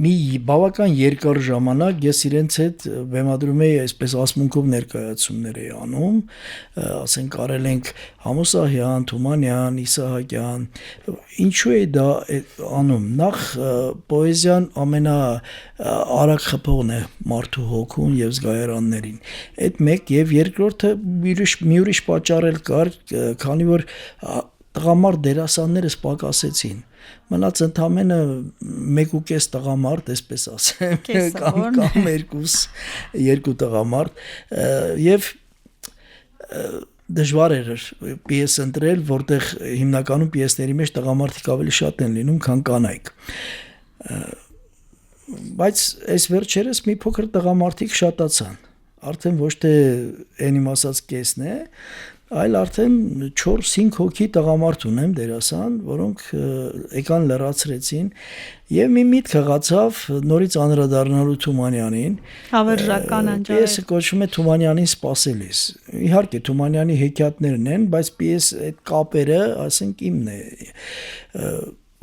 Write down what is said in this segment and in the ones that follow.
մի բավական երկար ժամանակ ես իրենց հետ բեմադրում էի այսպես ասմունքով ներկայացումներ էի անում, ասենք արել ենք Համոսահյան, Թումանյան, Իսահակյան, ինչու է դա անում, նախ պոեզիան ամենաարագ խփողն է մարդու հոգուն եւ զգայարաններին, այդ մեկ եւ երկրորդը մի ուրիշ պատճառ էլ կար, քանի որ տղամարդ դերասանները սպակասեցին, մնաց ընդամենը 1.5 տղամարդ, այսպես ասեմ, կամ երկու տղամարդ եւ դժվար էր պիես ընտրել, որտեղ հիմնականում պիեսների մեջ տղամարդիկ ավելի շատ են լինում, քան կանայք։ Բայց այս վերջերս մի փոքր տղամարդիկ շատացան, արդեն ոչ թե այն իմ ասած կեսն է, այլ արդեն 4-5 հոգի տղամարդ ունեմ դերասան, որոնք եկան լրացրեցին եւ մի միտք հղացավ նորից անդրադառնալու Թումանյանին, հավերժական անջարել։ Պիեսը կոչվում է Թումանյանին սպասելիս։ Իհարկե Թումանյանի հեքիաթներն են, բայց պիես այդ կապերը, ասենք իմն է։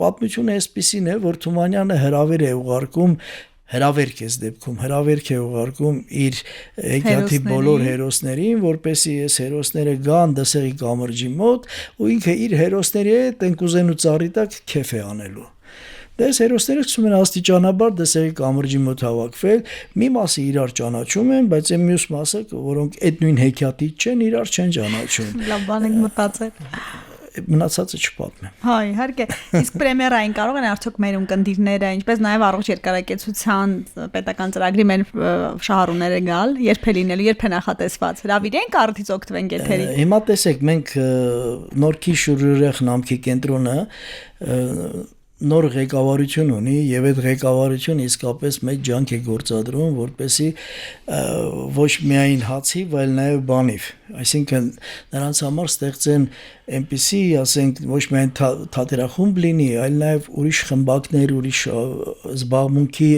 Պատմությունը այսպիսին է, որ Թումանյանը հրավեր է ուղարկում հրավերք ես դեպքում, հրավերք է ուղարկում իր հեքիաթի բոլոր հերոսներին, որպեսզի այս հերոսները գան դսեղի կամրջի մոտ, ու ինքը իր հերոսների հետ ընկուզեն ու ծառի տակ քեֆ է անելու։ Դες հերոսները սկսում են աստիճանաբար դսեղի կամրջի մոտ հավաքվել, մի մասը իրար ճանաչում են, բայց այն մյուս մասը, որոնք այդ նույն հեքիաթից չեն, իրար չեն ճանաչում։ Լավ բան եք մտածել։ Մնացածը չպատմեմ։ Հա, իհարկե, իսկ պրեմիերային կարող են արդյոք մեր ունկնդիրները, ինչպես նաև առողջ երկարակեցության պետական ծրագրի մեր շահառուները գալ, երբ է լինելու, երբ է նախատեսված։ Հրավիրենք արդից օգտվենք եթերի։ Հիմա տեսեք, մենք Նորքի շուրժուրեղ խնամքի կենտրոնը նոր ղեկավարություն ունի եւ այդ ղեկավարությունը իսկապես մեծ ջանք է գործադրում, որպեսզի ոչ միայն հացի, այլ նաեւ բանիվ, այսինքն նրանց համար ստեղծեն այնպիսի, ասենք, ոչ միայն թատերախումբ լինի, այլ նաեւ ուրիշ խմբակներ, ուրիշ զբաղմունքի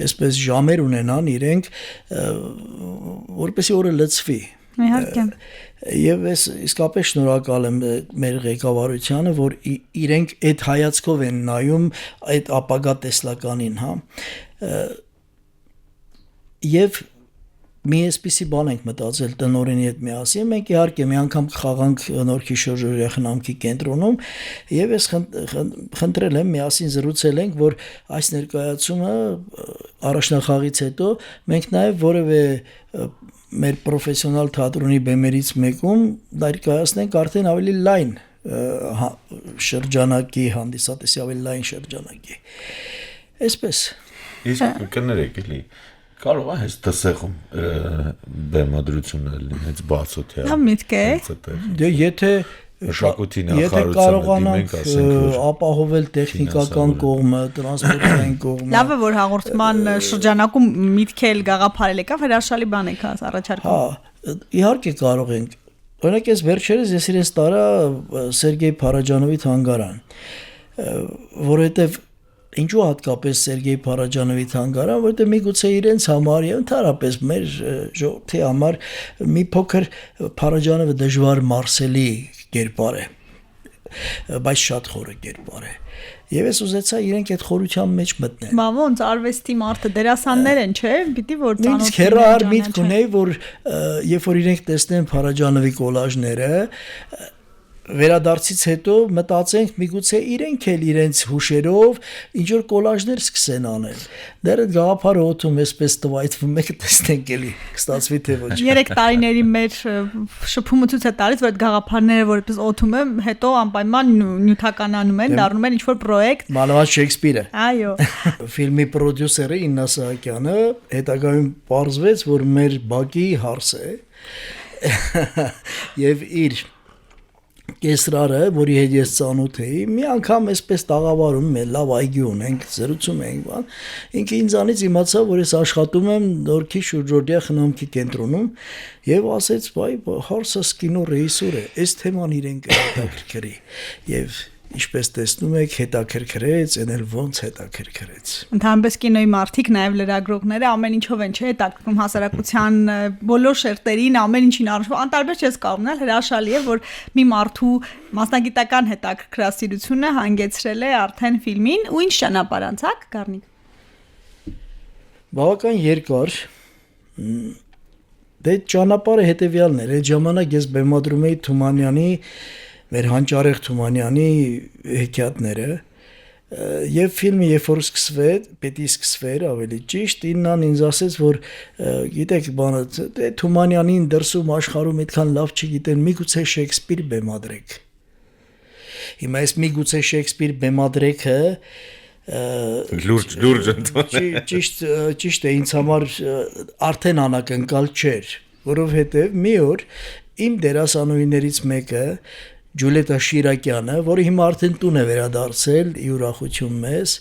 այսպես ժամեր ունենան իրենք, որպեսզի օրը լցվի։ Իհարկե։ Եվ ես իսկապես շնորհակալ եմ մեր ղեկավարությանը, որ իրենք այդ հայացքով են նայում այդ ապագա տեսլականին, հա։ Եվ մի այսպիսի բան ենք մտածել տնօրենի հետ միասին, մենք իհարկե մի անգամ կխաղանք Նորքի շրջօրյա խնամքի կենտրոնում, եւ ես խնդրել եմ, միասին զրուցել ենք, որ այս ներկայացումը առաջնախաղից հետո մենք նաեւ որևէ մեր պրոֆեսիոնալ թատրոնի բեմերից մեկում ներկայացնենք արդեն ավելի լայն շրջանակի, հանդիսատեսի ավելի լայն շրջանակի։ Այսպես։ Իսկ կներեք էլի, կարող է հենց դսեղում բեմադրությունը լինի հենց բացօթյա։ Հա միտք է։ Դե եթե Մշակույթի նախարարությունը դիմենք, ասենք, որ ապահովել տեխնիկական կողմը, տրանսպորտային կողմը։ Լավ է, որ հաղորդման շրջանակում միտքել գաղափարել եկավ, հրաշալի բան եք առաջարկում։ Հա, իհարկե կարող ենք։ Օրինակ ես վերջերս ես իրենց տարա Սերգեյ Փարաջանովի թանգարան, որովհետև ինչու հատկապես Սերգեյ Փարաջանովի թանգարան, որտեղ միգուցե իրենց համար եւ ընդհանրապես մեր ժողովրդի համար մի փոքր Փարաջանովը դժվար մարսելի կերպար է, բայց շատ խորը կերպար է։ Եվ ես ուզեցա իրենք այդ խորության մեջ մտնել։ Բա ոնց արվեստի մարդը դերասաններ են, չէ՞, պիտի որ ծանոթ։ Իսկ հերար միտք ունեի, որ երբ որ իրենք տեսնեն Փարաջանովի կոլաժները, վերադարձից հետո մտածենք միգուցե իրենք էլ իրենց հուշերով ինչ որ կոլաժներ սկսեն անել։ Դեռ այդ գաղափարը օթում էսպես տվայտվում եք տեսնենք էլի, կստացվի թե ոչ։ 3 տարիների մեր շփումը ցույց է տալիս, որ այդ գաղափարները որպես օթում եմ, հետո անպայման նյութականանում են, դառնում են ինչ-որ պրոյեկտ։ Մանավանդ Շեքսպիրը։ Այո։ Ֆիլմի պրոդյուսերը Իննա Սահակյանը հետագայում պարզվեց, որ մեր բակի հարս է։ Եվ իր կեսրարը, որի հետ ես ծանոթ էի, մի անգամ այսպես տաղավարում մեր լավ այգի ունենք, զրուցում ենք, բան, ինքը ինձանից իմացավ, որ ես աշխատում եմ Նորքի շրջօրյա խնամքի կենտրոնում եւ ասեց, բայ հարսս կինո ռեժիսոր է, այս թեման իրեն կհետաքրքրի։ Եվ Ինչպես տեսնում եք, հետաքրքրեց, այն էլ ոնց հետաքրքրեց։ Ընդհանրապես կինոյի մարդիկ, նաև լրագրողները ամեն ինչով են չէ հետաքրքրում հասարակության բոլոր շերտերին, ամեն ինչին առնչվող անտարբեր չես կարող մնալ, հրաշալի է, որ մի մարդու մասնագիտական հետաքրքրասիրությունը հանգեցրել է արդեն ֆիլմին, ու ինչ ճանապարհ անցաք, Գառնիկ։ Բավական երկար դե ճանապարհը հետեւյալն էր։ Այդ ժամանակ ես բեմադրում էի Թումանյանի, մեր հանճարեղ Թումանյանի հեքիաթները, եւ ֆիլմը երբ որ պետք է սկսվեր, ավելի ճիշտ, իննան ինձ ասեց, որ գիտեք, բանը, դե Թումանյանին դրսում աշխարհում այդքան լավ չգիտեն, միգուցե Շեքսպիր բեմադրեք։ Հիմա այս միգուցե Շեքսպիր բեմադրեքը լուրջ ընդունել։ Ճիշտ է, ինձ համար արդեն անակնկալ չէր, որովհետև մի օր իմ դերասանուհիներից մեկը Ջուլիետա Շիրակյանը, որը հիմա արդեն տուն է վերադարձել, ի ուրախություն մեզ,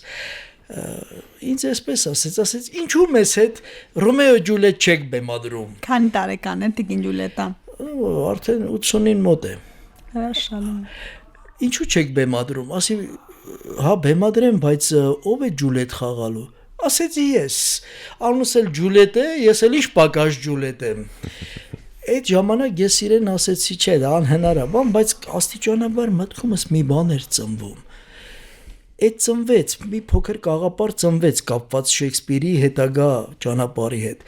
ինձ էսպես ասեց, ինչու մեզ հետ Ռոմեո Ջուլիետ չեք բեմադրում։ Քանի տարեկան է Տիկին Ջուլիետան։ Արդեն 80-ին մոտ է։ Հրաշալի։ Ինչու չեք բեմադրում։ Ասի, հա, բեմադրեմ, բայց ով է Ջուլիետ խաղալու։ Ասեցի ես։ Անունս էլ Ջուլիետ է, ես էլ ինչ պակաս Ջուլիետ եմ։ Այդ ժամանակ ես իրեն ասեցի, չէ, դա անհնար է, բայց աստիճանաբար մտքումս մի բան էր ծնվում։ Այդ ծնվեց, մի փոքր կաղապար ծնվեց կապված Շեքսպիրի հետագա ճանապարհի հետ։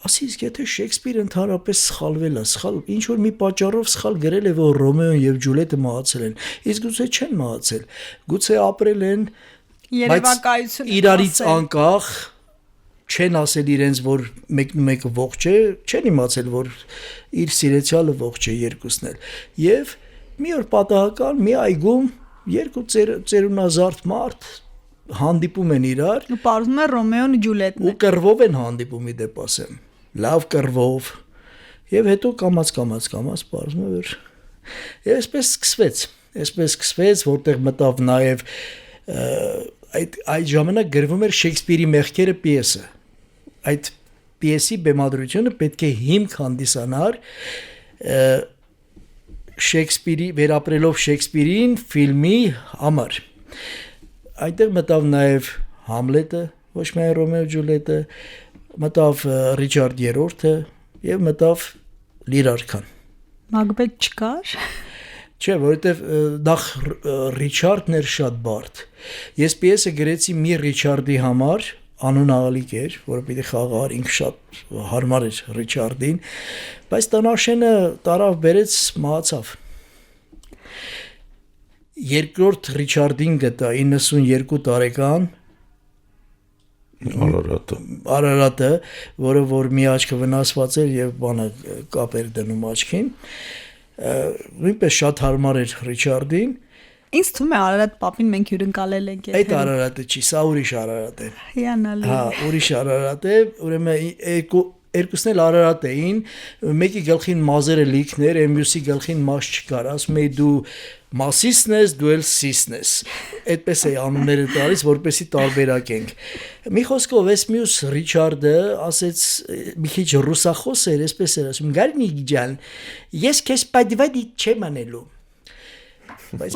Ասի, իսկ եթե Շեքսպիրը ընդհանրապես սխալվել է, ինչ որ մի պատճառով սխալ գրել է, որ Ռոմեոն եւ Ջուլիետը մահացել են, իսկ գուցե չեն մահացել, գուցե ապրել են, բայց իրարից անկախ չեն ասել իրենց, որ մեկը ողջ է, չեն իմացել, որ իր սիրեցյալը ողջ է երկուսն էլ։ Եվ մի օր պատահական մի այգում երկու ծերունազարդ մարդ հանդիպում են իրար ու պարզում է Ռոմեոն ու Ջուլիետն ու կռվով են հանդիպում, ի դեպ ասեմ, լավ կռվով, եւ հետո կամաց պարզում է, որ եւ այսպես սկսվեց, որտեղ մտավ նաեւ այդ ժամանակ գրվում էր Շեքսպիրի մեղքերը պիեսը։ Այդ պիեսի բեմադրությունը պետք է հիմք հանդիսանար Շեքսպիրի վերապրելով Շեքսպիրին ֆիլմի համար։ Այնտեղ մտավ նաև Համլետը, ոչ միայն Ռոմեո Ջուլիետը, մտավ Ռիչարդ III-ը եւ մտավ Լիր արքան։ Մակբեթ չկար։ Չէ, որովհետեւ նախ Ռիչարդն էր շատ բարդ։ Ես պիեսը գրեցի մի Ռիչարդի համար, անուն աղալիկ էր, որը պիտի խաղար, ինքը շատ հարմար էր Ռիչարդին, բայց տնաշենը տարավ բերեց մահացավ։ Երկրորդ Ռիչարդին գտա 92 տարեկան Արարատը, որը որ մի աչքը վնասված էր եւ բանը կապ էր դնում աչքին, նույնպես շատ հարմար էր Ռիչարդին։ Ինձ թվում է Արարատ պապին մենք հյուրընկալել ենք եթե։ Այդ Արարատը չի, սա ուրիշ Արարատ է։ Հիանալի։ Հա, ուրիշ Արարատ է, ուրեմն երկուսն էլ Արարատ էին, մեկի գլխին մազերը լիքներ, մյուսի գլխին մազ չկար, ասում էի դու մասիսն ես, դու էլ սիսն ես։ Այդպես է անունները տալիս, որպեսի տարբերակ ենք։ Մի խոսքով այս մյուս Ռիչարդը ասեց մի քիչ ռուսախոս էր, այսպես էր ասում, Գարնիկ ջան, ես քեզ պատվադի չեմ անելու։ Բայց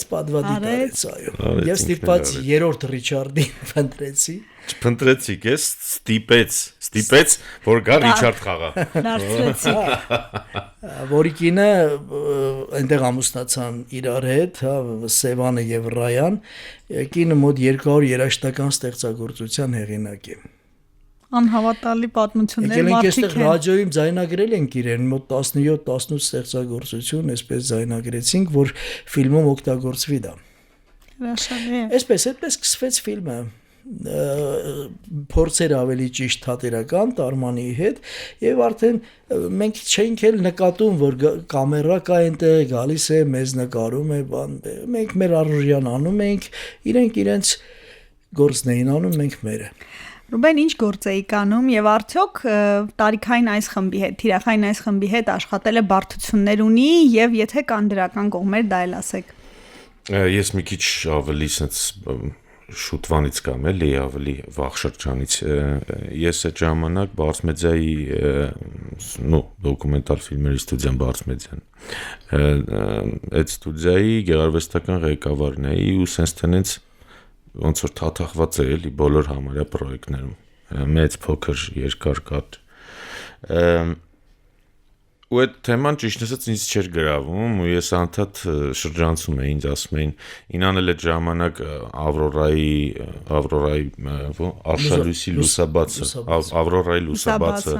պատվադի տարեց, այո։ Ես ստիպված երրորդ Ռիչարդին փնտրեցի։ Չփնտրեցիք, ես ստիպեց, որ գա Ռիչարդ խաղա։ Դարձրեցիք։ Որի կինը այնտեղ ամուսնացան իրար հետ, հա, Սևանը եւ Ռայան, կինը մոտ 200 երաժշտական ստեղծագործության հեղինակ է։ Անհավատալի պատմություններ մարդիկ են։ Ռադիոյում ձայնագրել ենք իրեն մոտ 17-18 ստեղծագործություն, այսպես ձայնագրեցինք, որ ֆիլմում օգտագործվի դա։ Հրաշալի է։ Այսպես սկսվեց ֆիլմը։ Փորձեր ավելի ճիշտ թատերական Տարմանի հետ եւ արդեն մենք չենք էլ նկատում, որ կամերա կա այնտեղ, գալիս է, մեզ նկարում է, բան։ Մենք մեր առօրյան անում ենք, իրենք իրենց գործն էին անում, մենք մերը։ Ռուբեն, ինչ գործ էիք անում եւ արդյոք տարիքային այս խմբի հետ, թիրախային այս խմբի հետ աշխատելը բարդություններ ունի եւ եթե կան դրական կողմեր, դա էլ ասեք։ Ես մի քիչ ավելի sense շուտվանից կամ էլի ավելի վաղ շրջանից ես այդ ժամանակ Բարձմեդիայի դոկումենտալ ֆիլմերի ստուդիան Բարձմեդիան այդ ստուդիայի գեղարվեստական ղեկավարն էի ու sense tenets ոնց որ թաթախված է էլի բոլոր համարյա պրոյեկտներում մեծ փոքր երկար կատ ու այդ թեման ճիշտ ասած ինձ չէր գրավում ու ես անդադ շրջանցում էի ինձ ասում էին ինանել այդ ժամանակ Ավրորայի Արշալույսի լուսաբացը Ավրորայի լուսաբացը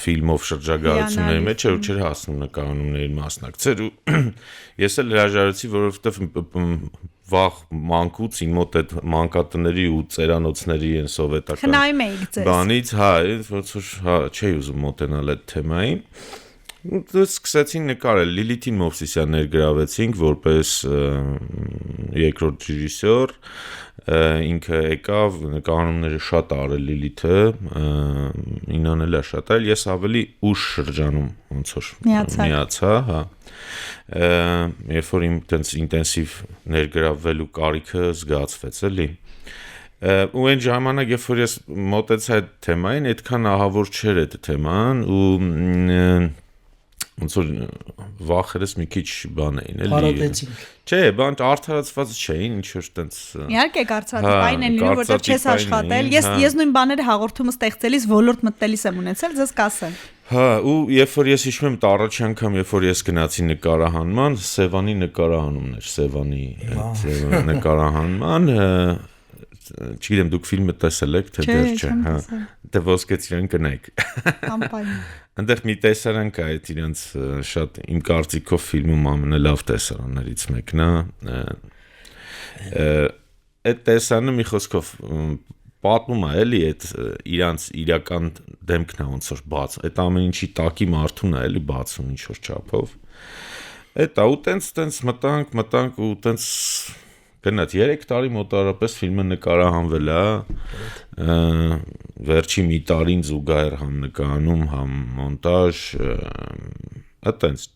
ֆիլմով շրջագայությունների մեջ էր ու չէր հասնում նկարահանումների մասնակցել ու ես էլ հրաժարեցի որովհետև վաղ մանկուց իմ մոտ այդ մանկատների ու ծերանոցների են սովետական խնայում էիք ձեզ բանից ոնց որ չէի ուզում մոտենալ այդ թեմային ու սկսեցին նկարել Լիլիթին Մովսիսյան ներգրավեցինք որպես երկրորդ ռեժիսոր ինքը եկավ նկարահանումները շատ արել Լիլիթը ինանել է շատ արել ես ավելի ուշ շրջանում ոնց որ միացա հա երբ որ իմ տենց ինտենսիվ ներգրավվելու կարիքը զգացվեց էլի ու այն ժամանակ երբ որ ես մոտեցա այդ թեմային այդքան ահավոր չէր այդ թեման ու ոնց որ վախերս մի քիչ բան էին էլի Հարատեցինք չէ բան արդարացված չէին ինչ որ տենց իհարկե կարծրատիպային են լինում որտեղ չես աշխատել ես նույն բաները հաղորդումը ստեղծելիս ոլորտ մտնելիս եմ ունեցել ձեզ կասեմ հա ու երբ որ ես հիշում եմ առաջ անգամ երբ որ ես գնացի նկարահանման Սևանի նկարահանումներ Սևանի նկարահանման չգիտեմ դուք ֆիլմը տեսել եք թե դեռ չէ հա դե ոսկեցին կնայք այնտեղ մի տեսարան կա այդ իրենց շատ իմ կարծիքով ֆիլմում ամենալավ տեսարաններից մեկն է այդ տեսարանը մի խոսքով պատմում է էլի այդ իրանց իրական դեմքն է ոնց որ բաց այդ ամեն ինչի տակի մարդուն է էլի բացում ինչ որ չափով այդ ու տենց մտանք ու տենց գնաց 3 տարի մոտավորապես ֆիլմը նկարահանվել է վերջի մի տարին զուգահեռ համ նկարանում համ մոնտաժ այտենց